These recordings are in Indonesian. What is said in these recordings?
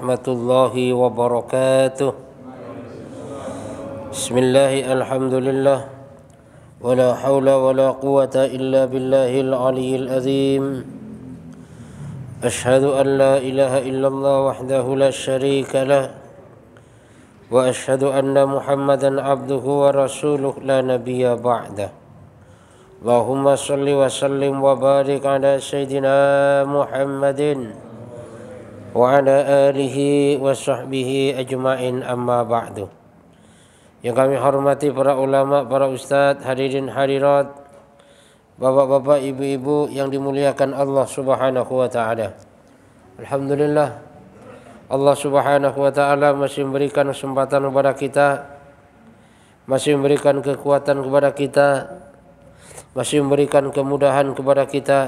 warahmatullahi wabarakatuh. Bismillah, alhamdulillah, wala hawla wala quwata illa billahil aliyyil azim. Ashhadu an la ilaha illallah wahdahu la syarika lah, wa ashhadu anna Muhammadan abduhu wa rasuluh la nabiyya ba'dah. Allahumma salli wa sallim wa barik ala sayyidina Muhammadin wa ala alihi wa sahbihi ajma'in, amma ba'du. Yang kami hormati para ulama, para ustadz, hadirin hadirat, bapak-bapak, ibu-ibu yang dimuliakan Allah Subhanahu wa taala. Alhamdulillah, Allah Subhanahu wa taala masih memberikan kesempatan kepada kita, masih memberikan kekuatan kepada kita, masih memberikan kemudahan kepada kita,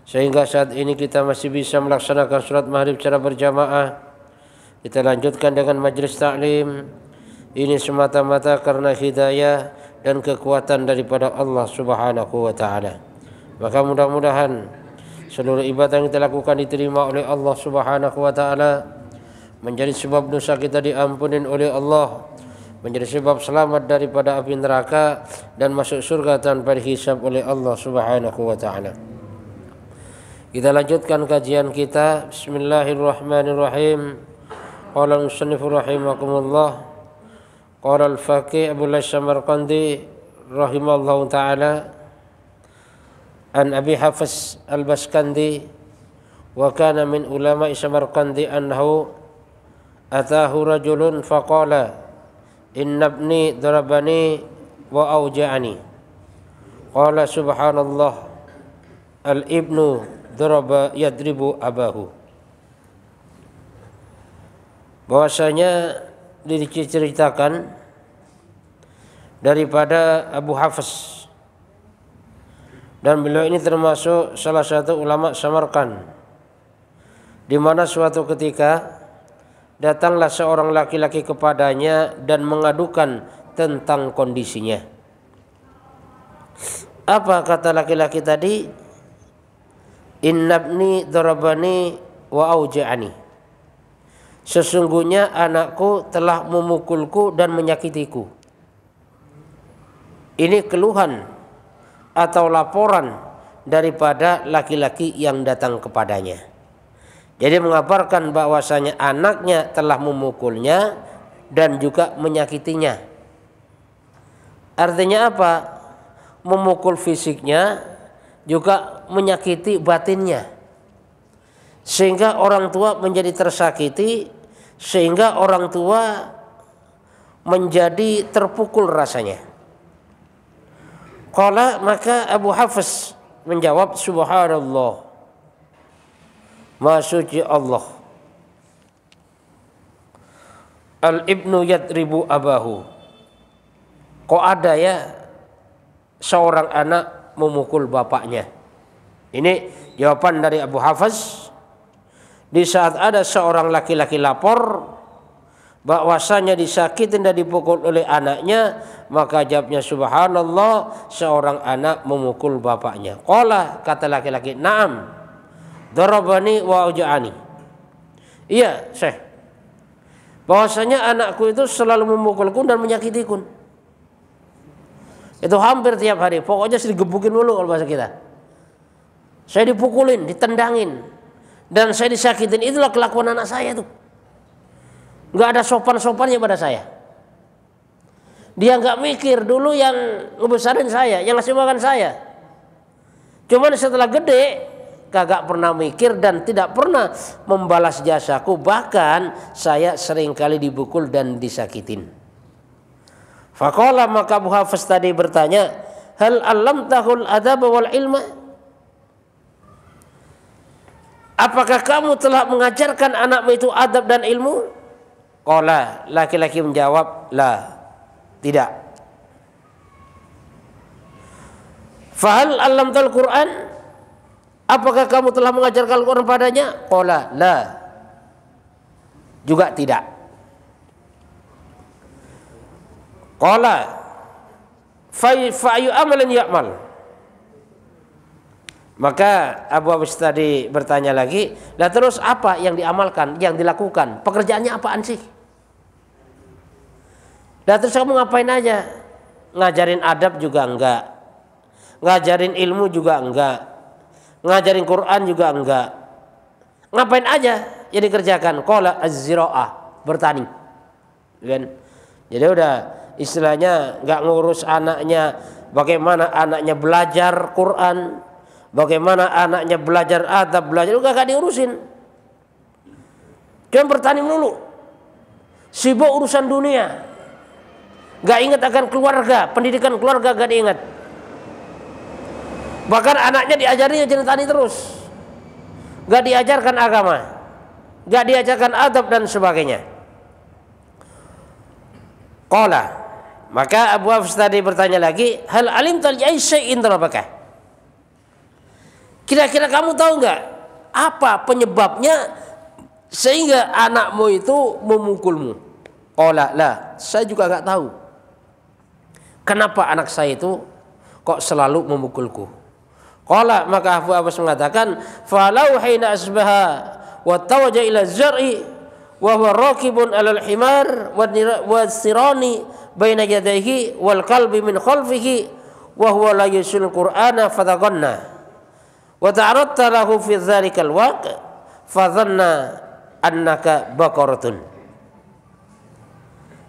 sehingga saat ini kita masih bisa melaksanakan sholat maghrib secara berjamaah. Kita lanjutkan dengan majelis taklim. Ini semata-mata karena hidayah dan kekuatan daripada Allah Subhanahu wa taala. Maka mudah-mudahan seluruh ibadah yang kita lakukan diterima oleh Allah Subhanahu wa taala, menjadi sebab dosa kita diampunin oleh Allah, menjadi sebab selamat daripada api neraka dan masuk surga tanpa dihisab oleh Allah Subhanahu wa taala. Kita lanjutkan kajian kita. Bismillahirrahmanirrahim. Qala al-musannif rahimakumullah, qala al-faqih Abu Samarqandi rahimallahu taala an Abi Hafiz al-Baskandi wa kana min ulama Samarqandi annahu atahu rajulun faqala inna ibni darabani wa auja'ani. Qala subhanallah, al-ibnu daraba yadribu abahu. Bahwasanya diceritakan daripada Abu Hafiz, dan beliau ini termasuk salah satu ulama Samarkand, di mana suatu ketika datanglah seorang laki-laki kepadanya dan mengadukan tentang kondisinya. Apa kata laki-laki tadi? Innabni darabani wa auja'ani. Sesungguhnya anakku telah memukulku dan menyakitiku. Ini keluhan atau laporan daripada laki-laki yang datang kepadanya. Jadi mengabarkan bahwasanya anaknya telah memukulnya dan juga menyakitinya. Artinya apa? Memukul fisiknya juga menyakiti batinnya. Sehingga orang tua menjadi tersakiti, sehingga orang tua menjadi terpukul rasanya. Qala, maka Abu Hafiz menjawab, subhanallah, Maha suci Allah, al-ibnu yadribu abahu. Kok ada ya seorang anak memukul bapaknya? Ini jawaban dari Abu Hafiz di saat ada seorang laki-laki lapor bahwasanya disakitin dan dipukul oleh anaknya, maka jawabnya subhanallah, seorang anak memukul bapaknya. Qala, kata laki-laki, na'am darabani wa auja'ani. Iya, Syekh, bahwasanya anakku itu selalu memukulku dan menyakitiku. Itu hampir tiap hari. Pokoknya saya digebukin dulu kalau bahasa kita. Saya dipukulin, ditendangin, dan saya disakitin. Itulah kelakuan anak saya tuh. Gak ada sopan-sopannya pada saya. Dia gak mikir dulu yang ngebesarin saya, yang ngasih makan saya. Cuman setelah gede kagak pernah mikir dan tidak pernah membalas jasaku. Bahkan saya seringkali dipukul dan disakitin. Faqala, maka Abu Hafiz tadi bertanya, hal allamtahul adab wal ilma? Apakah kamu telah mengajarkan anakmu itu adab dan ilmu? Qala, laki-laki menjawab, la, tidak. Fahal allamtal Quran? Apakah kamu telah mengajarkan Al-Quran padanya? Qala, la, juga tidak. Qala, fa ayu amalan ya'mal? Maka Abu Abbas tadi bertanya lagi, lah terus apa yang diamalkan, yang dilakukan? Pekerjaannya apaan sih? Lah terus kamu ngapain aja? Ngajarin adab juga enggak, ngajarin ilmu juga enggak, ngajarin Quran juga enggak. Ngapain aja yang dikerjakan? Qala az-zira'ah, bertani. Kan? Jadi udah istilahnya enggak ngurus anaknya, bagaimana anaknya belajar Quran, bagaimana anaknya belajar adab, belajar juga gak diurusin. Cuma bertani melulu, sibuk urusan dunia, gak ingat akan keluarga, pendidikan keluarga gak diingat. Bahkan anaknya diajarinya jadi tani terus, gak diajarkan agama, gak diajarkan adab dan sebagainya. Qala, maka Abu Hafs tadi bertanya lagi, hal alimtal syai'in darabaka? Kira-kira kamu tahu nggak apa penyebabnya sehingga anakmu itu memukulmu? Qala la, saya juga nggak tahu. Kenapa anak saya itu kok selalu memukulku? Qala, maka Abu Abbas mengatakan, falau hina asbaha wa tawaja ila zar'i wa huwa raqibun 'alal himar wa sirani baina yadayhi wal qalbi min khalfihi wa huwa la yusul qur'ana fataghanna. Wa ta'aradta lahu fi dzalikal waqt fa dhanna annaka baqaratun.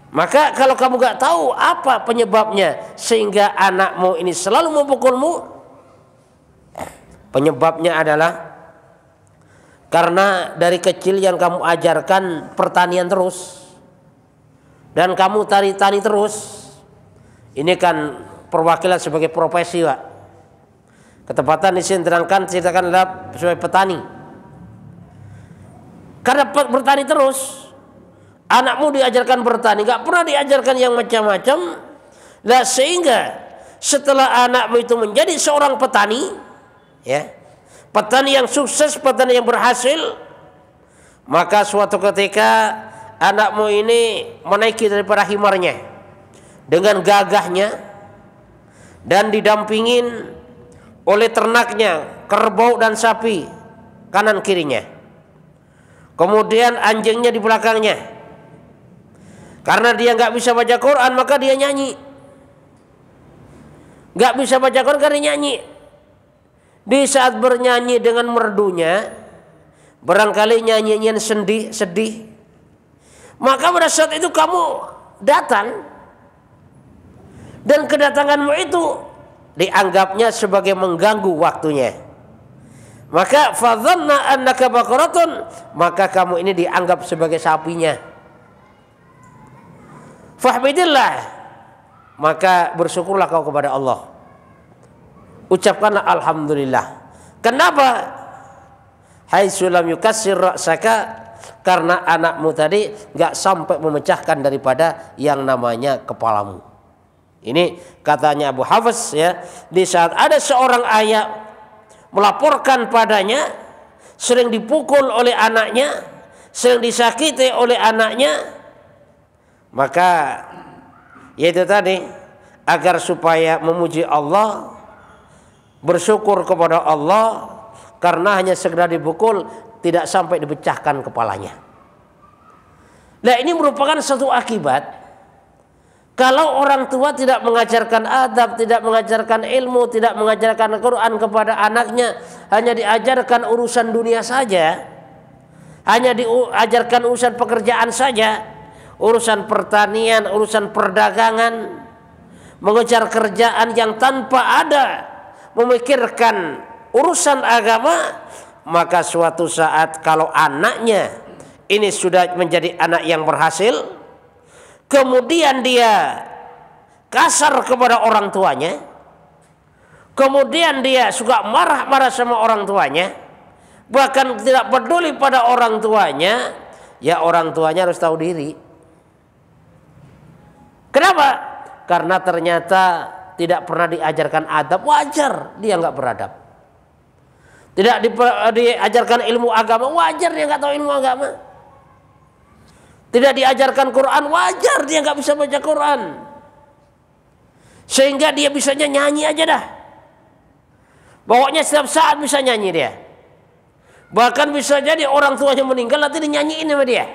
Maka kalau kamu gak tahu apa penyebabnya sehingga anakmu ini selalu memukulmu, penyebabnya adalah karena dari kecil yang kamu ajarkan pertanian terus dan kamu tani terus. Ini kan perwakilan sebagai profesi, Pak. Ketepatan di sini ceritakan adalah sebagai petani. Karena bertani terus, anakmu diajarkan bertani, gak pernah diajarkan yang macam-macam. Lah sehingga setelah anakmu itu menjadi seorang petani, ya, petani yang sukses, petani yang berhasil, maka suatu ketika anakmu ini menaiki daripada himarnya dengan gagahnya dan didampingin oleh ternaknya, kerbau dan sapi kanan kirinya. Kemudian anjingnya di belakangnya. Karena dia nggak bisa baca Quran, maka dia nyanyi. Nggak bisa baca Quran karena nyanyi. Di saat bernyanyi dengan merdunya, barangkali nyanyian sedih, maka pada saat itu kamu datang, dan kedatanganmu itu dianggapnya sebagai mengganggu waktunya. Maka fadhanna annaka baqaratun, maka kamu ini dianggap sebagai sapinya. Fahmidillah, maka bersyukurlah kau kepada Allah. Ucapkanlah alhamdulillah. Kenapa? Haitsu lam yukassir ra'saka, karena anakmu tadi enggak sampai memecahkan daripada yang namanya kepalamu. Ini katanya Abu Hafs, ya, di saat ada seorang ayah melaporkan padanya sering dipukul oleh anaknya, sering disakiti oleh anaknya, maka yaitu tadi agar supaya memuji Allah, bersyukur kepada Allah karena hanya sekedar dipukul tidak sampai dipecahkan kepalanya. Nah, ini merupakan satu akibat kalau orang tua tidak mengajarkan adab, tidak mengajarkan ilmu, tidak mengajarkan Al-Quran kepada anaknya, hanya diajarkan urusan dunia saja, hanya diajarkan urusan pekerjaan saja, urusan pertanian, urusan perdagangan, mengejar kerjaan yang tanpa ada memikirkan urusan agama, maka suatu saat kalau anaknya ini sudah menjadi anak yang berhasil, kemudian dia kasar kepada orang tuanya, kemudian dia suka marah-marah sama orang tuanya, bahkan tidak peduli pada orang tuanya, ya orang tuanya harus tahu diri. Kenapa? Karena ternyata tidak pernah diajarkan adab, wajar dia nggak beradab. Tidak diajarkan ilmu agama, wajar dia nggak tahu ilmu agama. Tidak diajarkan Quran, wajar dia nggak bisa baca Quran. Sehingga dia bisanya nyanyi aja dah. Pokoknya setiap saat bisa nyanyi dia. Bahkan bisa jadi orang tuanya meninggal nanti dinyanyiin sama dia.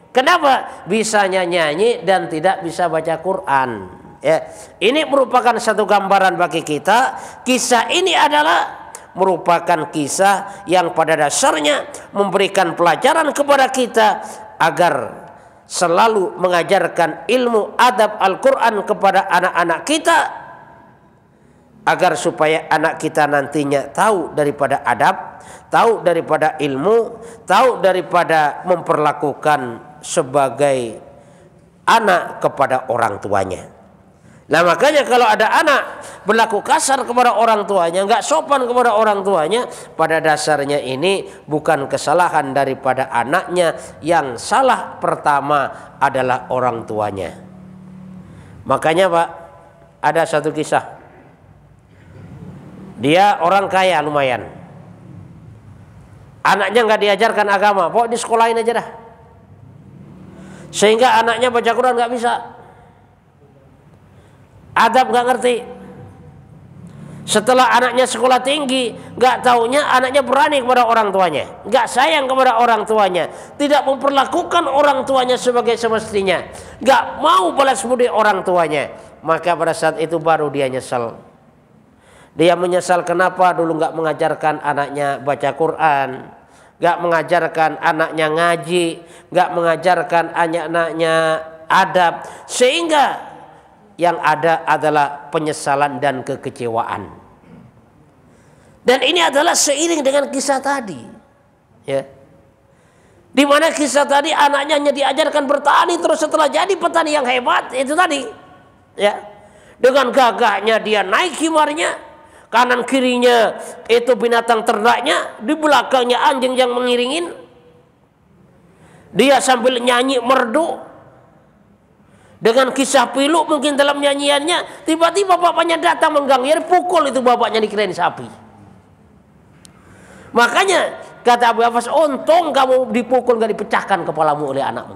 Kenapa? Bisanya nyanyi dan tidak bisa baca Quran. Ya, ini merupakan satu gambaran bagi kita. Kisah ini adalah merupakan kisah yang pada dasarnya memberikan pelajaran kepada kita agar selalu mengajarkan ilmu adab Al-Quran kepada anak-anak kita, agar supaya anak kita nantinya tahu daripada adab, tahu daripada ilmu, tahu daripada memperlakukan sebagai anak kepada orang tuanya. Nah makanya kalau ada anak berlaku kasar kepada orang tuanya, nggak sopan kepada orang tuanya, pada dasarnya ini bukan kesalahan daripada anaknya. Yang salah pertama adalah orang tuanya. Makanya Pak, ada satu kisah. Dia orang kaya lumayan. Anaknya nggak diajarkan agama, pokoknya disekolahin aja dah. Sehingga anaknya baca Quran nggak bisa, adab nggak ngerti. Setelah anaknya sekolah tinggi, nggak taunya anaknya berani kepada orang tuanya, nggak sayang kepada orang tuanya, tidak memperlakukan orang tuanya sebagai semestinya, nggak mau balas budi orang tuanya. Maka pada saat itu baru dia nyesal. Dia menyesal kenapa dulu nggak mengajarkan anaknya baca Quran, nggak mengajarkan anaknya ngaji, nggak mengajarkan anaknya adab, sehingga yang ada adalah penyesalan dan kekecewaan. Dan ini adalah seiring dengan kisah tadi, ya. Di mana kisah tadi anaknya hanya diajarkan bertani, terus setelah jadi petani yang hebat itu tadi, ya. Dengan gagahnya dia naik himarnya, kanan kirinya itu binatang ternaknya, di belakangnya anjing yang mengiringin. Dia sambil nyanyi merdu dengan kisah pilu mungkin dalam nyanyiannya. Tiba-tiba bapaknya datang mengganggu, pukul itu bapaknya, dikirain sapi. Makanya kata Abu Hafs, untung kamu dipukul gak dipecahkan kepalamu oleh anakmu.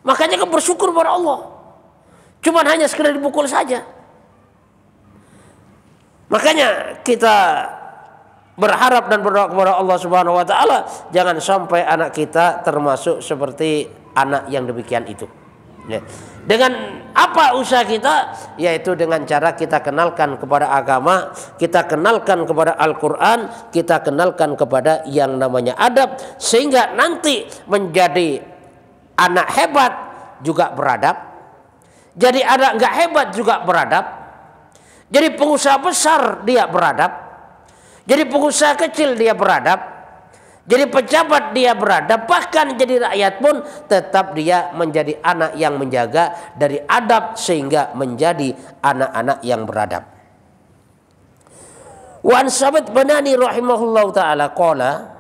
Makanya kamu bersyukur kepada Allah, cuman hanya sekedar dipukul saja. Makanya kita berharap dan berdoa kepada Allah Subhanahu wa taala jangan sampai anak kita termasuk seperti anak yang demikian itu. Ya. Dengan apa usaha kita? Yaitu dengan cara kita kenalkan kepada agama, kita kenalkan kepada Al-Quran, kita kenalkan kepada yang namanya adab, sehingga nanti menjadi anak hebat juga beradab, jadi anak nggak hebat juga beradab, jadi pengusaha besar dia beradab, jadi pengusaha kecil dia beradab, jadi pejabat dia beradab, bahkan jadi rakyat pun tetap dia menjadi anak yang menjaga dari adab sehingga menjadi anak-anak yang beradab. Wa an Sabit Banani rahimahullahu taala qala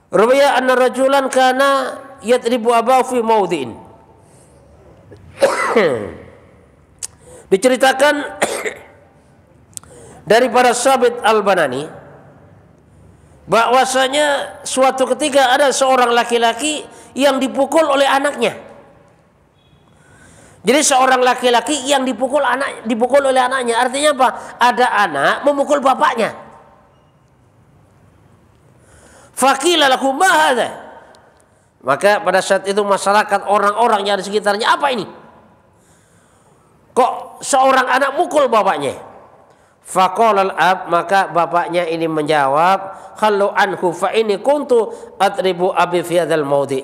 ruwiya anna rajulan kana yadribu abahu fi maudhi'in. Diceritakan dari para Sabit Al-Banani bahwasanya suatu ketika ada seorang laki-laki yang dipukul oleh anaknya. Jadi seorang laki-laki yang dipukul oleh anaknya, artinya apa? Ada anak memukul bapaknya. Faqila lahu ma hadza? Maka pada saat itu masyarakat, orang-orang yang di sekitarnya, apa ini? Kok seorang anak mukul bapaknya? Faqala al-ab, maka bapaknya ini menjawab, khallu anhu fa inni kuntu atribu abi fi hadzal maudhi.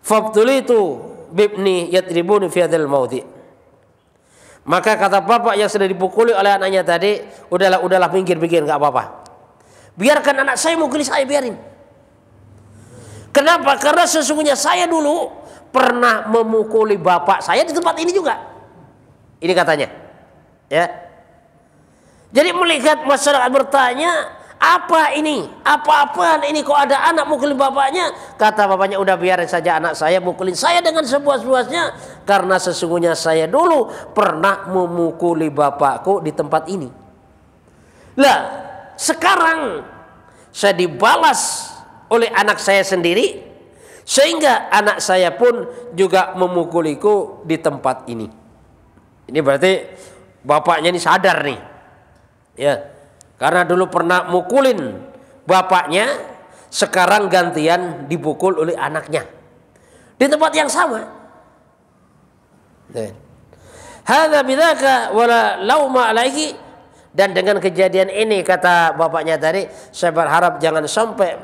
Fabtulitu bibni yatribuni fi hadzal maudhi. Maka kata bapak yang sudah dipukuli oleh anaknya tadi, udahlah minggir enggak apa-apa. Biarkan anak saya mukuli saya, biarin. Kenapa? Karena sesungguhnya saya dulu pernah memukuli bapak saya di tempat ini juga. Ini katanya. Ya. Jadi melihat masyarakat bertanya, apa ini? Apa-apaan ini kok ada anak mukulin bapaknya? Kata bapaknya, udah biarin saja anak saya mukulin saya dengan sepuas-puasnya, karena sesungguhnya saya dulu pernah memukuli bapakku di tempat ini. Lah, sekarang saya dibalas oleh anak saya sendiri, sehingga anak saya pun juga memukuliku di tempat ini. Ini berarti bapaknya ini sadar nih. Ya, Karena dulu pernah mukulin bapaknya, sekarang gantian dipukul oleh anaknya di tempat yang sama. Hadza bidzaka wala lauma alaihi. Dan dengan kejadian ini, kata bapaknya tadi, saya berharap jangan sampai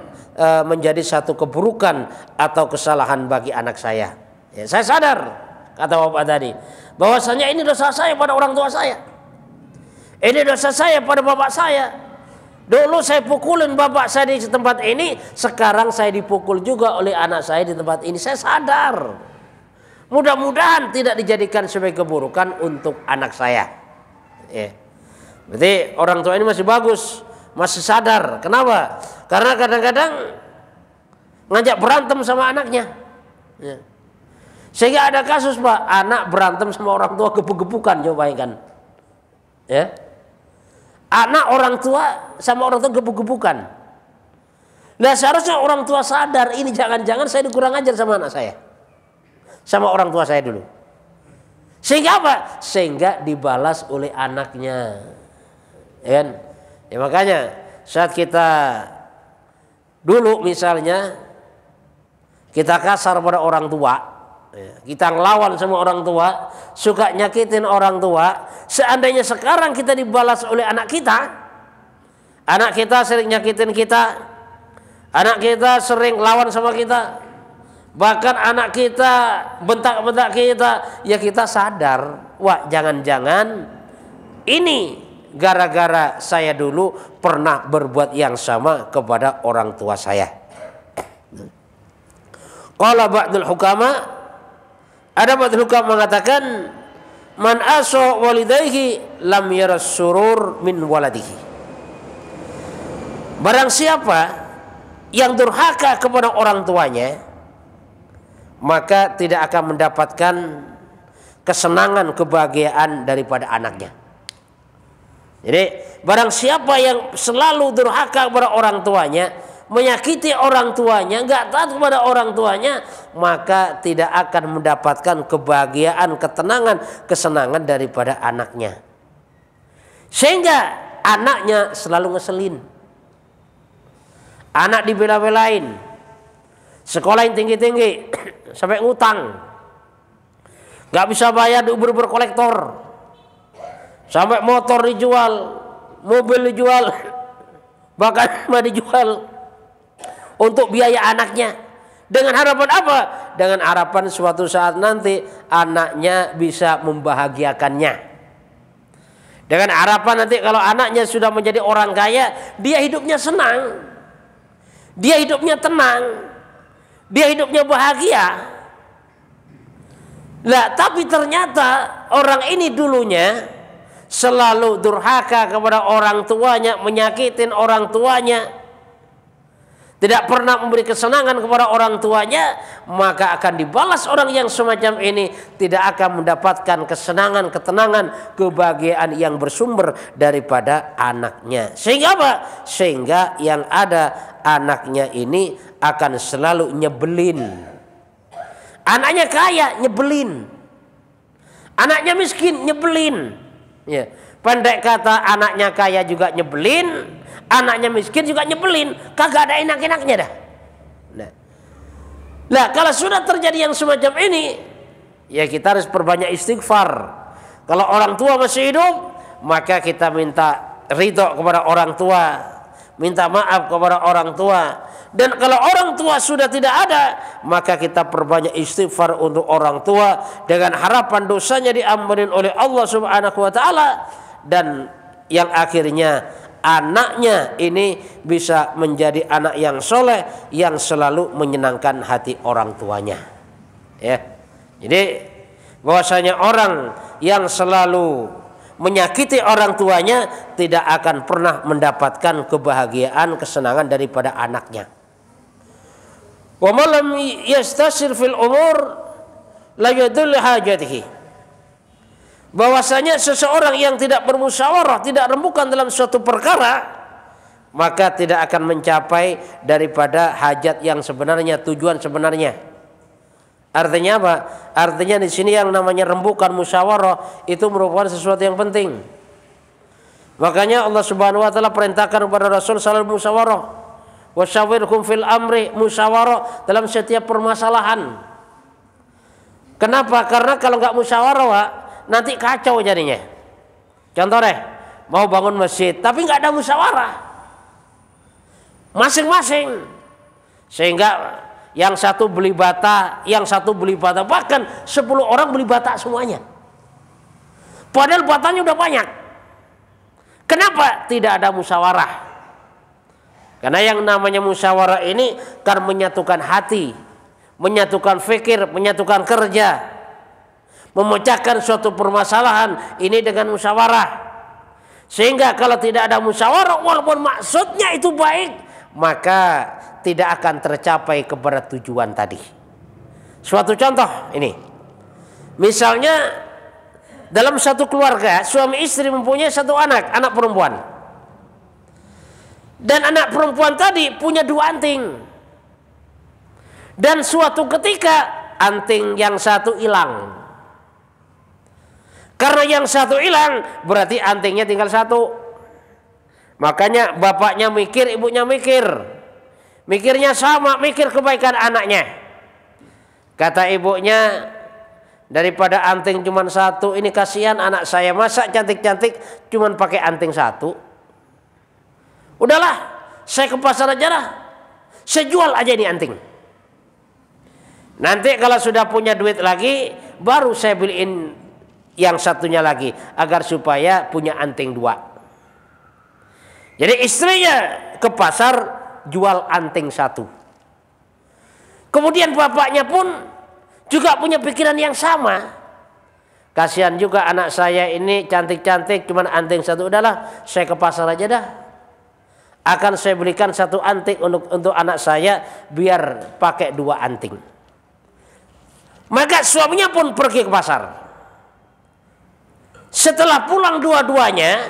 menjadi satu keburukan atau kesalahan bagi anak saya. Ya, saya sadar, kata bapak tadi, bahwasanya ini dosa saya pada orang tua saya. Ini dosa saya pada bapak saya. Dulu saya pukulin bapak saya di tempat ini, sekarang saya dipukul juga oleh anak saya di tempat ini. Saya sadar. Mudah-mudahan tidak dijadikan sebagai keburukan untuk anak saya. Ya. Berarti orang tua ini masih bagus, masih sadar. Kenapa? Karena kadang-kadang ngajak berantem sama anaknya. Ya. Sehingga ada kasus, Pak, anak berantem sama orang tua gebuk-gebukan, coba bayangkan. Ya. Anak orang tua sama orang tua gebuk-gebukan. Nah, seharusnya orang tua sadar, ini jangan-jangan saya dikurang ajar sama anak saya, sama orang tua saya dulu. Sehingga apa? Sehingga dibalas oleh anaknya. Ya, ya makanya saat kita dulu misalnya kita kasar pada orang tua, kita ngelawan sama orang tua, suka nyakitin orang tua, seandainya sekarang kita dibalas oleh anak kita sering nyakitin kita, anak kita sering lawan sama kita, bahkan anak kita bentak-bentak kita, ya kita sadar, wah jangan-jangan ini gara-gara saya dulu pernah berbuat yang sama kepada orang tua saya. Qala ba'dul hukama, ada ba'dul hukama mengatakan, man asa walidayhi lam yaras surur min waladihi. Barang siapa yang durhaka kepada orang tuanya, maka tidak akan mendapatkan kesenangan, kebahagiaan daripada anaknya. Jadi barang siapa yang selalu durhaka kepada orang tuanya, menyakiti orang tuanya, enggak taat kepada orang tuanya, maka tidak akan mendapatkan kebahagiaan, ketenangan, kesenangan daripada anaknya. Sehingga anaknya selalu ngeselin. Anak dibela-belain, sekolah yang tinggi-tinggi, sampai ngutang, enggak bisa bayar, diuber-uber kolektor. Sampai motor dijual, mobil dijual, bahkan rumah dijual untuk biaya anaknya. Dengan harapan apa? Dengan harapan suatu saat nanti anaknya bisa membahagiakannya. Dengan harapan nanti kalau anaknya sudah menjadi orang kaya, dia hidupnya senang, dia hidupnya tenang, dia hidupnya bahagia. Nah, tapi ternyata orang ini dulunya selalu durhaka kepada orang tuanya, menyakitin orang tuanya, tidak pernah memberi kesenangan kepada orang tuanya, maka akan dibalas orang yang semacam ini, tidak akan mendapatkan kesenangan, ketenangan, kebahagiaan yang bersumber daripada anaknya. Sehingga apa? Sehingga yang ada anaknya ini akan selalu nyebelin. Anaknya kaya nyebelin, anaknya miskin nyebelin. Ya, pendek kata, anaknya kaya juga nyebelin, anaknya miskin juga nyebelin, kagak ada enak-enaknya dah. Nah, kalau sudah terjadi yang semacam ini, ya kita harus perbanyak istighfar. Kalau orang tua masih hidup, maka kita minta ridho kepada orang tua, minta maaf kepada orang tua. Dan kalau orang tua sudah tidak ada, maka kita perbanyak istighfar untuk orang tua dengan harapan dosanya diampunin oleh Allah Subhanahu wa taala, dan yang akhirnya anaknya ini bisa menjadi anak yang soleh yang selalu menyenangkan hati orang tuanya. Ya. Jadi bahwasanya orang yang selalu menyakiti orang tuanya tidak akan pernah mendapatkan kebahagiaan, kesenangan daripada anaknya. Wa man lam yastasir fil umur la yadul hajatihi. Bahwasanya seseorang yang tidak bermusyawarah, tidak rembukan dalam suatu perkara, maka tidak akan mencapai daripada hajat yang sebenarnya, tujuan sebenarnya. Artinya apa? Artinya di sini yang namanya rembukan, musyawarah itu merupakan sesuatu yang penting. Makanya Allah Subhanahu wa taala perintahkan kepada Rasul selalu musyawarah. Wasyawirhum fil amri, musyawarah dalam setiap permasalahan. Kenapa? Karena kalau nggak musyawarah, Pak, nanti kacau jadinya. Contoh deh, mau bangun masjid tapi nggak ada musyawarah masing-masing, sehingga yang satu beli bata, yang satu beli bata, bahkan 10 orang beli bata semuanya. Padahal batanya udah banyak. Kenapa tidak ada musyawarah? Karena yang namanya musyawarah ini kan menyatukan hati, menyatukan fikir, menyatukan kerja, memecahkan suatu permasalahan ini dengan musyawarah. Sehingga kalau tidak ada musyawarah, walaupun maksudnya itu baik, maka tidak akan tercapai kepada tujuan tadi. Suatu contoh ini, misalnya dalam satu keluarga suami istri mempunyai satu anak perempuan, dan anak perempuan tadi punya 2 anting, dan suatu ketika anting yang satu hilang. Karena yang satu hilang berarti antingnya tinggal 1. Makanya bapaknya mikir, ibunya mikir. Mikirnya sama, mikir kebaikan anaknya. Kata ibunya, daripada anting cuma 1, ini kasihan anak saya, masa cantik-cantik cuma pakai anting 1. Udahlah, saya ke pasar aja lah, saya jual aja ini anting. Nanti kalau sudah punya duit lagi, baru saya beliin yang satunya lagi, agar supaya punya anting 2. Jadi istrinya ke pasar jual anting 1. Kemudian bapaknya pun juga punya pikiran yang sama. Kasihan juga anak saya ini cantik-cantik cuman anting 1, udahlah saya ke pasar aja dah. Akan saya belikan 1 anting untuk anak saya biar pakai 2 anting. Maka suaminya pun pergi ke pasar. Setelah pulang dua-duanya,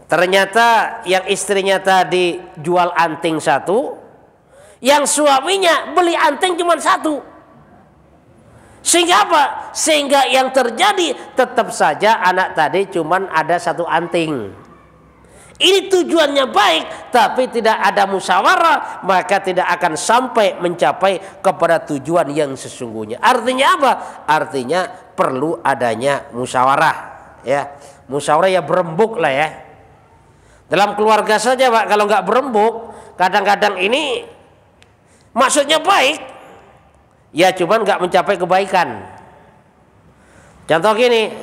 ternyata yang istrinya tadi jual anting 1, yang suaminya beli anting cuma 1. Sehingga apa? Sehingga yang terjadi tetap saja anak tadi cuma ada 1 anting. Ini tujuannya baik, tapi tidak ada musyawarah, maka tidak akan sampai mencapai kepada tujuan yang sesungguhnya. Artinya apa? Artinya perlu adanya musyawarah, ya. Musyawarah ya berembuk lah ya. Dalam keluarga saja, Pak, kalau nggak berembuk, kadang-kadang ini maksudnya baik, ya cuman nggak mencapai kebaikan. Contoh gini,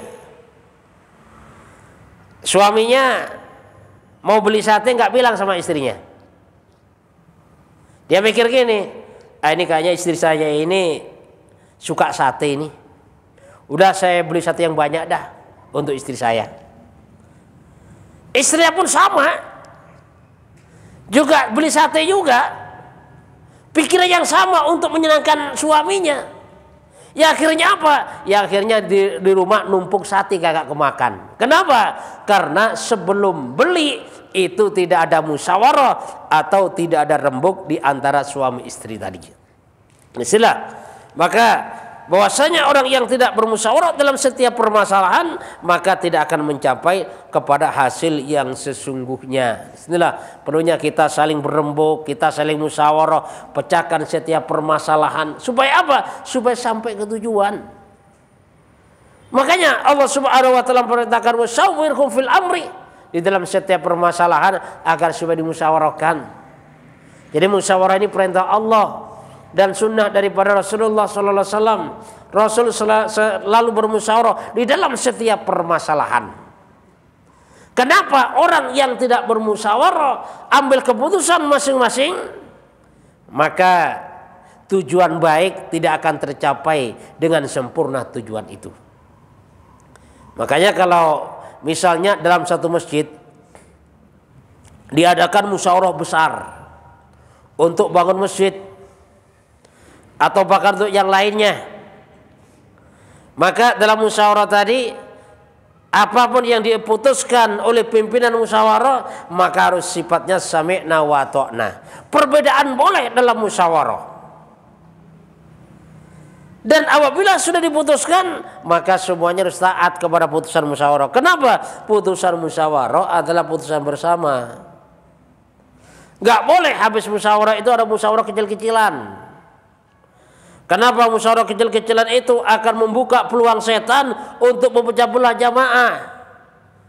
suaminya mau beli sate nggak bilang sama istrinya. Dia mikir gini, ini kayaknya istri saya ini suka sate ini. Udah saya beli sate yang banyak dah untuk istri saya. Istrinya pun sama, juga beli sate juga, pikiran yang sama untuk menyenangkan suaminya. Ya akhirnya apa? Ya akhirnya di rumah numpuk sate kagak kemakan. Kenapa? Karena sebelum beli itu tidak ada musyawarah atau tidak ada rembuk di antara suami istri tadi. Istilah. Maka bahwasanya orang yang tidak bermusyawarah dalam setiap permasalahan, maka tidak akan mencapai kepada hasil yang sesungguhnya. Inilah perlunya kita saling berembuk, kita saling musyawarah, pecahkan setiap permasalahan. Supaya apa? Supaya sampai ke tujuan. Makanya Allah Subhanahu wa taala perintahkan wasyawirhum fil amri, di dalam setiap permasalahan agar supaya dimusyawarahkan. Jadi musyawarah ini perintah Allah dan sunnah daripada Rasulullah sallallahu alaihi wasallam. Rasul selalu bermusyawarah di dalam setiap permasalahan. Kenapa orang yang tidak bermusyawarah ambil keputusan masing-masing, maka tujuan baik tidak akan tercapai dengan sempurna tujuan itu. Makanya kalau misalnya dalam satu masjid diadakan musyawarah besar untuk bangun masjid atau bahkan untuk yang lainnya, maka dalam musyawarah tadi apapun yang diputuskan oleh pimpinan musyawarah maka harus sifatnya sami'na wa ta'na. Perbedaan boleh dalam musyawarah. Dan apabila sudah diputuskan, maka semuanya harus taat kepada putusan musyawarah. Kenapa? Putusan musyawarah adalah putusan bersama. Nggak boleh habis musyawarah itu ada musyawarah kecil-kecilan. Kenapa musyawarah kecil-kecilan itu akan membuka peluang setan untuk memecah belah jamaah.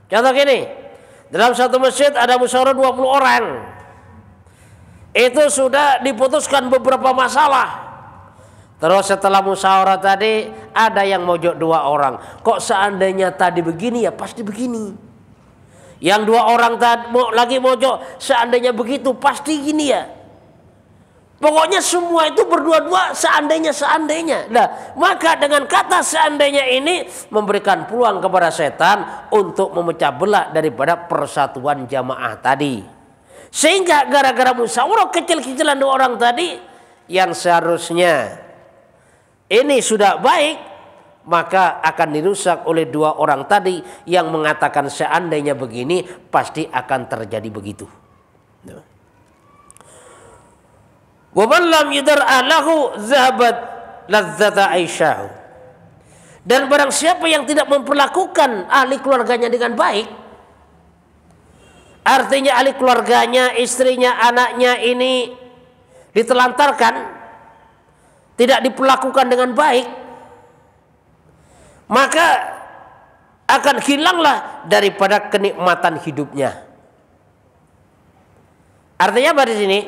Contoh gini, dalam satu masjid ada musyawarah 20 orang. Itu sudah diputuskan beberapa masalah. Terus setelah musyawarah tadi ada yang mojok 2 orang. Kok seandainya tadi begini ya pasti begini. Yang 2 orang tadi lagi mojok seandainya begitu pasti gini ya. Pokoknya semua itu berdua-dua seandainya. Nah, maka dengan kata seandainya ini memberikan peluang kepada setan untuk memecah belah daripada persatuan jamaah tadi. Sehingga gara-gara musyawarah kecil-kecilan 2 orang tadi yang seharusnya ini sudah baik, maka akan dirusak oleh 2 orang tadi yang mengatakan seandainya begini pasti akan terjadi begitu. Wa man lam yudar'a lahu zahabat ladzata aisyahu. Dan barang siapa yang tidak memperlakukan ahli keluarganya dengan baik, artinya ahli keluarganya, istrinya, anaknya ini ditelantarkan, tidak diperlakukan dengan baik, maka akan hilanglah daripada kenikmatan hidupnya. Artinya apa di sini?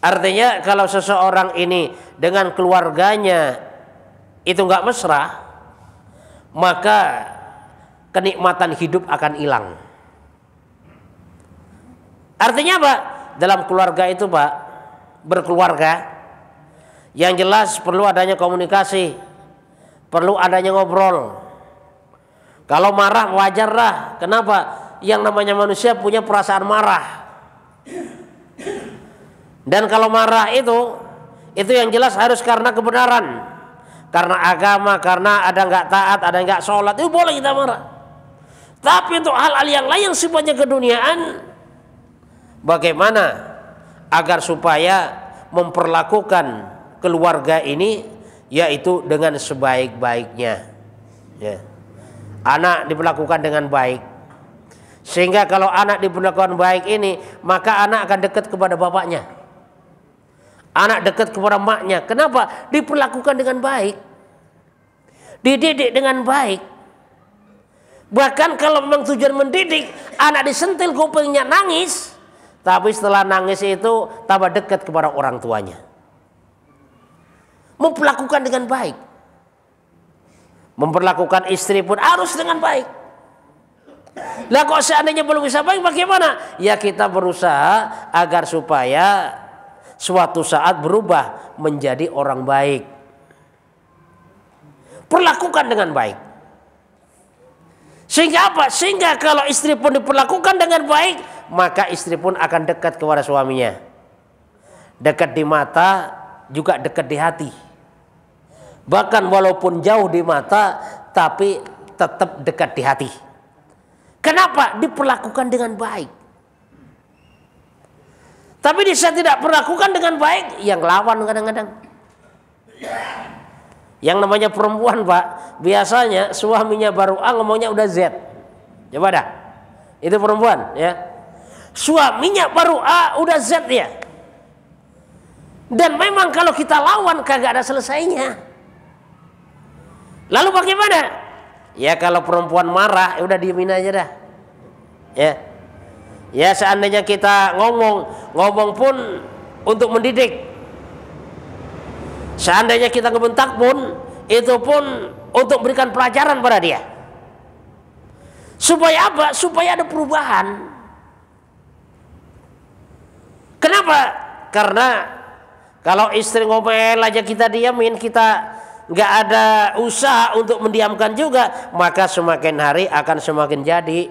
Artinya kalau seseorang ini dengan keluarganya itu nggak mesra, maka kenikmatan hidup akan hilang. Artinya apa? Dalam keluarga itu Pak, berkeluarga, yang jelas perlu adanya komunikasi, perlu adanya ngobrol. Kalau marah wajarlah. Kenapa? Yang namanya manusia punya perasaan marah. Dan kalau marah itu yang jelas harus karena kebenaran, karena agama, karena ada nggak taat, ada nggak sholat, itu boleh kita marah. Tapi untuk hal-hal yang lain sifatnya keduniaan, bagaimana agar supaya memperlakukan keluarga ini yaitu dengan sebaik-baiknya, ya. Anak diperlakukan dengan baik, sehingga kalau anak diperlakukan baik ini, maka anak akan dekat kepada bapaknya, anak dekat kepada maknya. Kenapa? Diperlakukan dengan baik, dididik dengan baik. Bahkan kalau memang tujuan mendidik, anak disentil kupingnya nangis, tapi setelah nangis itu tambah dekat kepada orang tuanya. Memperlakukan dengan baik. Memperlakukan istri pun harus dengan baik. Lah kok seandainya belum bisa baik bagaimana? Ya kita berusaha agar supaya suatu saat berubah menjadi orang baik. Perlakukan dengan baik. Sehingga apa? Sehingga kalau istri pun diperlakukan dengan baik, maka istri pun akan dekat kepada suaminya. Dekat di mata, juga dekat di hati. Bahkan walaupun jauh di mata, tapi tetap dekat di hati. Kenapa? Diperlakukan dengan baik. Tapi dia tidak perlakukan dengan baik, yang lawan kadang-kadang. Yang namanya perempuan Pak, biasanya suaminya baru A ngomongnya udah Z. Coba dah, itu perempuan ya. Suaminya baru A udah Z ya. Dan memang kalau kita lawan kagak ada selesainya. Lalu bagaimana? Ya kalau perempuan marah, ya udah diemin aja dah. Ya. Ya seandainya kita ngomong pun untuk mendidik. Seandainya kita ngebentak pun, itu pun untuk berikan pelajaran pada dia. Supaya apa? Supaya ada perubahan. Kenapa? Karena kalau istri ngomel aja kita diamin, kita nggak ada usaha untuk mendiamkan juga, maka semakin hari akan semakin jadi.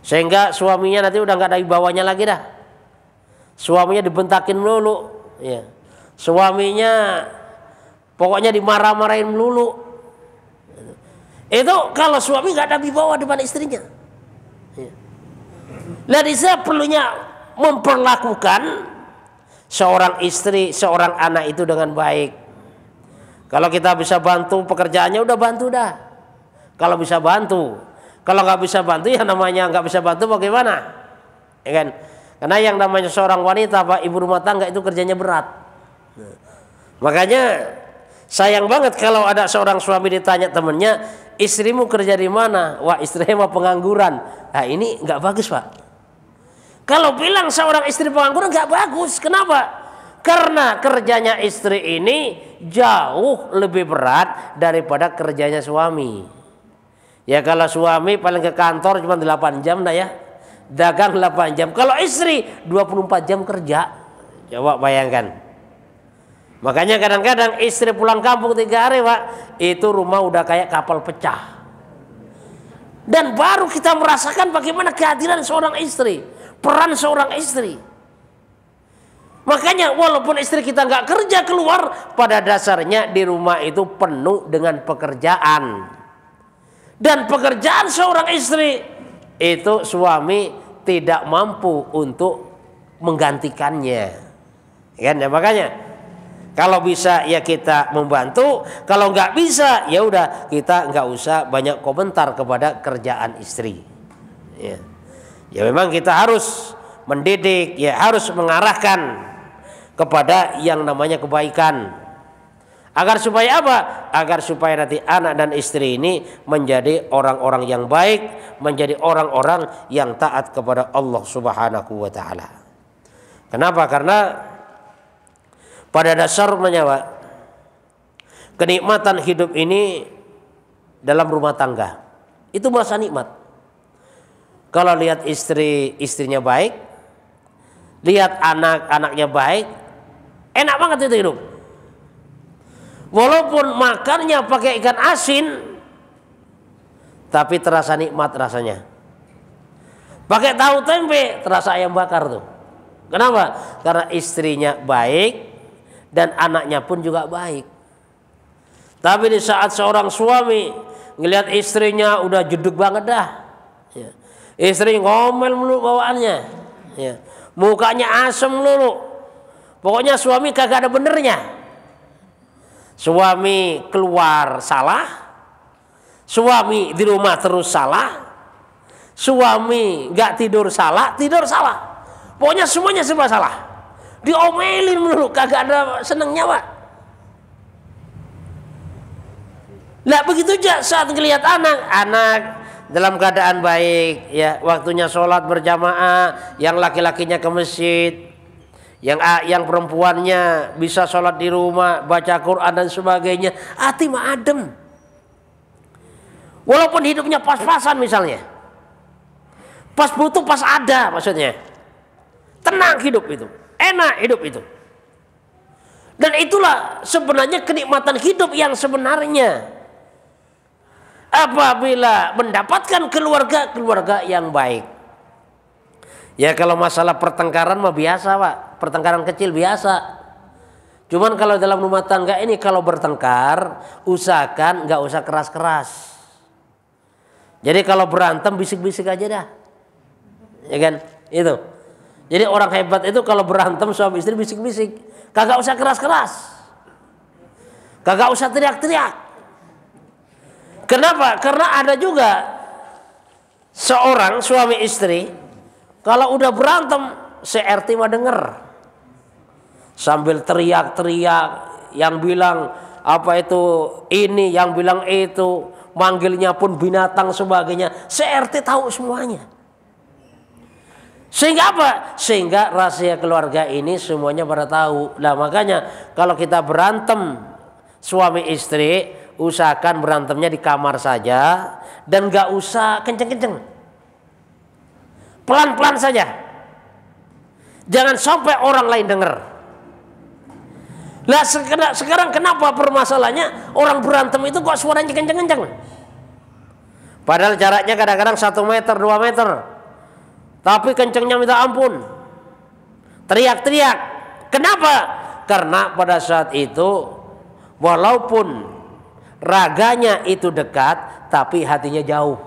Sehingga suaminya nanti udah nggak ada wibawanya lagi dah. Suaminya dibentakin melulu, ya. Suaminya pokoknya dimarah-marahin melulu. Itu kalau suami nggak ada wibawa depan istrinya. Nah, di sana perlunya memperlakukan seorang istri, seorang anak itu dengan baik. Kalau kita bisa bantu pekerjaannya udah bantu dah. Kalau bisa bantu. Kalau nggak bisa bantu ya namanya nggak bisa bantu bagaimana? Ya kan? Karena yang namanya seorang wanita, Pak, ibu rumah tangga itu kerjanya berat. Makanya sayang banget kalau ada seorang suami ditanya temennya, istrimu kerja di mana? Wah, istrinya mah pengangguran. Nah ini nggak bagus, Pak. Kalau bilang seorang istri pengangguran nggak bagus. Kenapa? Karena kerjanya istri ini jauh lebih berat daripada kerjanya suami. Ya kalau suami paling ke kantor cuma 8 jam dah ya. Dagang 8 jam. Kalau istri 24 jam kerja. Coba bayangkan. Makanya kadang-kadang istri pulang kampung 3 hari, Pak, itu rumah udah kayak kapal pecah. Dan baru kita merasakan bagaimana kehadiran seorang istri. Peran seorang istri. Makanya walaupun istri kita nggak kerja keluar, pada dasarnya di rumah itu penuh dengan pekerjaan. Dan pekerjaan seorang istri itu suami tidak mampu untuk menggantikannya. Kan ya, makanya kalau bisa ya kita membantu, kalau nggak bisa ya udah kita nggak usah banyak komentar kepada kerjaan istri. Ya memang kita harus mendidik, ya harus mengarahkan kepada yang namanya kebaikan. Agar supaya apa? Agar supaya nanti anak dan istri ini menjadi orang-orang yang baik, menjadi orang-orang yang taat kepada Allah Subhanahu wa taala. Kenapa? Karena pada dasarnya, Pak, kenikmatan hidup ini dalam rumah tangga itu merasa nikmat. Kalau lihat istrinya baik, lihat anak-anaknya baik, enak banget itu hidup. Walaupun makannya pakai ikan asin, tapi terasa nikmat rasanya. Pakai tahu tempe, terasa ayam bakar tuh. Kenapa? Karena istrinya baik dan anaknya pun juga baik. Tapi di saat seorang suami ngelihat istrinya udah jeduk banget dah, ya. Istri ngomel mulu bawaannya, ya. Mukanya asem mulu. Pokoknya suami kagak ada benernya. Suami keluar salah, suami di rumah terus salah, suami nggak tidur salah, pokoknya semuanya serba salah. Diomelin mulu, kagak ada senengnya, Pak. Lah begitu aja saat ngelihat anak dalam keadaan baik, ya waktunya sholat berjamaah, yang laki-lakinya ke masjid, yang perempuannya bisa sholat di rumah, baca Quran dan sebagainya, hati mah adem. Walaupun hidupnya pas-pasan misalnya, pas butuh pas ada, maksudnya tenang hidup itu, enak hidup itu. Dan itulah sebenarnya kenikmatan hidup yang sebenarnya. Apabila mendapatkan keluarga yang baik. Ya kalau masalah pertengkaran mah biasa, Pak. Pertengkaran kecil biasa. Cuman kalau dalam rumah tangga ini kalau bertengkar, usahakan nggak usah keras-keras. Jadi kalau berantem bisik-bisik aja dah. Ya kan? Itu. Jadi orang hebat itu kalau berantem suami istri bisik-bisik. Kagak usah keras-keras. Kagak usah teriak-teriak. Kenapa? Karena ada juga seorang suami istri kalau udah berantem, CRT mah denger. Sambil teriak-teriak, yang bilang apa itu ini, yang bilang itu, manggilnya pun binatang sebagainya. CRT tahu semuanya. Sehingga apa? Sehingga rahasia keluarga ini semuanya pada tahu. Nah makanya kalau kita berantem suami istri, usahakan berantemnya di kamar saja dan gak usah kenceng-kenceng. Pelan-pelan saja. Jangan sampai orang lain dengar. Lah sekarang kenapa permasalahannya orang berantem itu kok suaranya kenceng-kenceng? Padahal jaraknya kadang-kadang 1 meter, 2 meter. Tapi kencengnya minta ampun. Teriak-teriak. Kenapa? Karena pada saat itu walaupun raganya itu dekat, tapi hatinya jauh.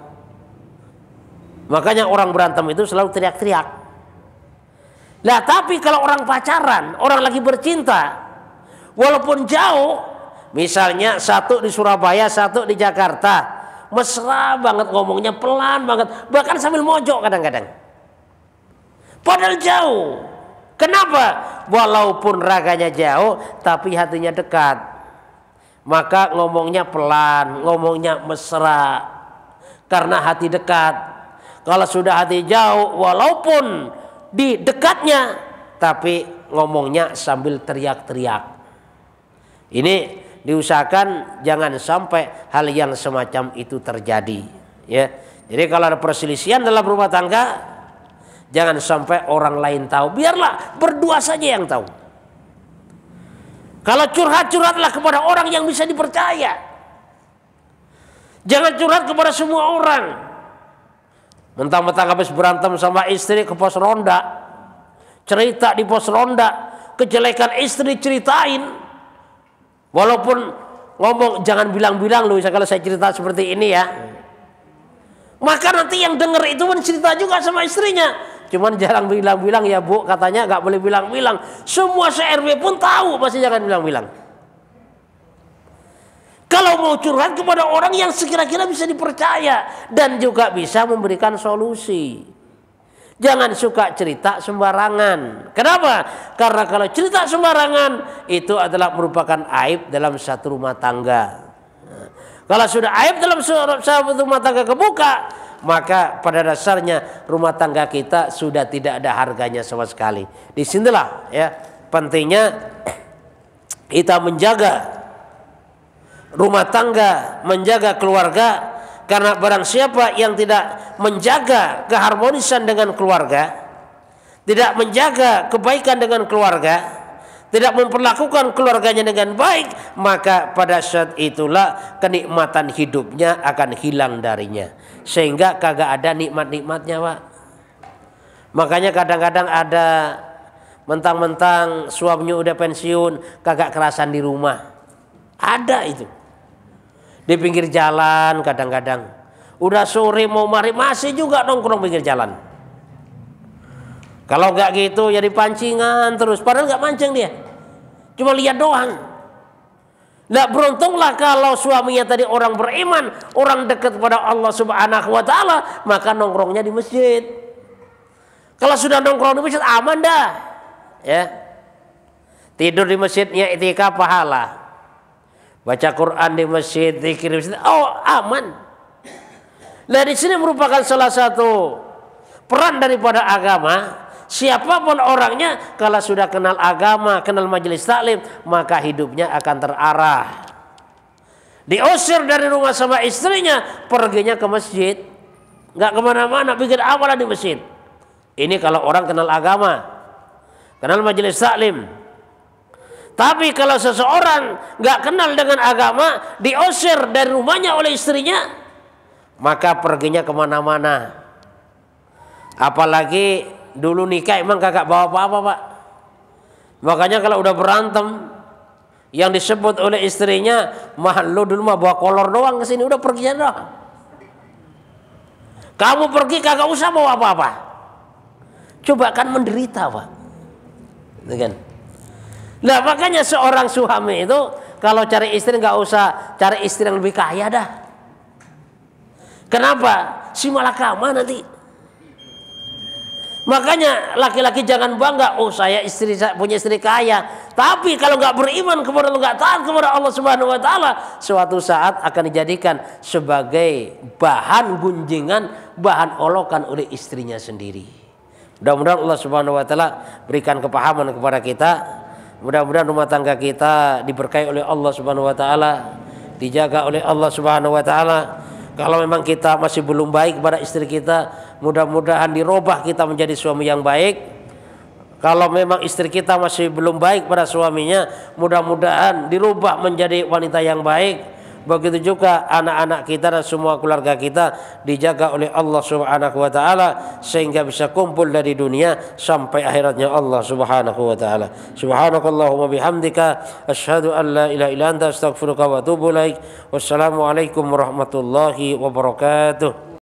Makanya orang berantem itu selalu teriak-teriak. Nah tapi kalau orang pacaran, orang lagi bercinta, walaupun jauh, Misalnya satu di Surabaya, satu di Jakarta. Mesra banget ngomongnya, pelan banget, bahkan sambil mojok kadang-kadang. Padahal jauh. Kenapa? Walaupun raganya jauh, tapi hatinya dekat. Maka ngomongnya pelan, ngomongnya mesra, karena hati dekat. Kalau sudah hati jauh, walaupun di dekatnya, tapi ngomongnya sambil teriak-teriak. Ini diusahakan jangan sampai hal yang semacam itu terjadi, ya. Jadi kalau ada perselisihan dalam rumah tangga, jangan sampai orang lain tahu. Biarlah berdua saja yang tahu. Kalau curhatlah kepada orang yang bisa dipercaya. Jangan curhat kepada semua orang. Mentang-mentang habis berantem sama istri ke pos ronda, cerita di pos ronda, kejelekan istri ceritain. Walaupun ngomong jangan bilang-bilang loh kalau saya cerita seperti ini ya. Maka nanti yang dengar itu pun cerita juga sama istrinya. Cuman jarang bilang-bilang, ya Bu, katanya nggak boleh bilang-bilang. Semua se-RW pun tahu, pasti jangan bilang-bilang. Kalau mau curhat kepada orang yang sekira-kira bisa dipercaya dan juga bisa memberikan solusi. Jangan suka cerita sembarangan. Kenapa? Karena kalau cerita sembarangan itu adalah merupakan aib dalam satu rumah tangga. Kalau sudah aib dalam satu rumah tangga kebuka, maka pada dasarnya rumah tangga kita sudah tidak ada harganya sama sekali. Disinilah ya pentingnya kita menjaga rumah tangga, menjaga keluarga. Karena barang siapa yang tidak menjaga keharmonisan dengan keluarga, tidak menjaga kebaikan dengan keluarga, tidak memperlakukan keluarganya dengan baik, maka pada saat itulah kenikmatan hidupnya akan hilang darinya. Sehingga kagak ada nikmat-nikmatnya, Pak. Makanya kadang-kadang ada mentang-mentang suaminya udah pensiun, kagak kerasan di rumah. Ada itu. Di pinggir jalan kadang-kadang. Udah sore mau mari masih juga nongkrong pinggir jalan. Kalau nggak gitu ya dipancingan terus. Padahal nggak mancing dia. Cuma lihat doang. Nah beruntunglah kalau suaminya tadi orang beriman, orang dekat kepada Allah Subhanahu wa taala, maka nongkrongnya di masjid. Kalau sudah nongkrong di masjid aman dah. Ya. Tidur di masjidnya i'tikaf pahala. Baca Quran di masjid, zikir di masjid, oh aman. Nah di sini merupakan salah satu peran daripada agama. Siapapun orangnya, kalau sudah kenal agama, kenal majelis taklim, maka hidupnya akan terarah. Diusir dari rumah sama istrinya, perginya ke masjid, nggak kemana-mana, bikin amalan di masjid. Ini kalau orang kenal agama, kenal majelis taklim. Tapi kalau seseorang nggak kenal dengan agama, diusir dari rumahnya oleh istrinya, maka perginya kemana-mana. Apalagi dulu nikah emang kagak bawa apa-apa, Pak. Makanya kalau udah berantem, yang disebut oleh istrinya, mah lu dulu mah bawa kolor doang ke sini, udah pergi aja doang. Kamu pergi kagak usah bawa apa-apa. Coba kan menderita, Pak. Gitu kan? Nah makanya seorang suami itu kalau cari istri nggak usah cari istri yang lebih kaya dah. Kenapa? Si malakama nanti. Makanya laki-laki jangan bangga, oh saya punya istri kaya. Tapi kalau nggak beriman kepada Allah, nggak taat kepada Allah Subhanahu Wa Taala, suatu saat akan dijadikan sebagai bahan gunjingan, bahan olokan oleh istrinya sendiri. Mudah-mudahan Allah Subhanahu Wa Taala berikan kepahaman kepada kita. Mudah-mudahan rumah tangga kita diberkahi oleh Allah Subhanahu wa taala, dijaga oleh Allah Subhanahu wa taala. Kalau memang kita masih belum baik kepada istri kita, mudah-mudahan dirubah kita menjadi suami yang baik. Kalau memang istri kita masih belum baik pada suaminya, mudah-mudahan dirubah menjadi wanita yang baik. Begitu juga anak-anak kita dan semua keluarga kita dijaga oleh Allah Subhanahu wa taala sehingga bisa kumpul dari dunia sampai akhiratnya Allah Subhanahu wa taala. Subhanakallahumma bihamdika asyhadu an la ilaha illa anta astaghfiruka wa atubu ilaik. Wassalamualaikum warahmatullahi wabarakatuh.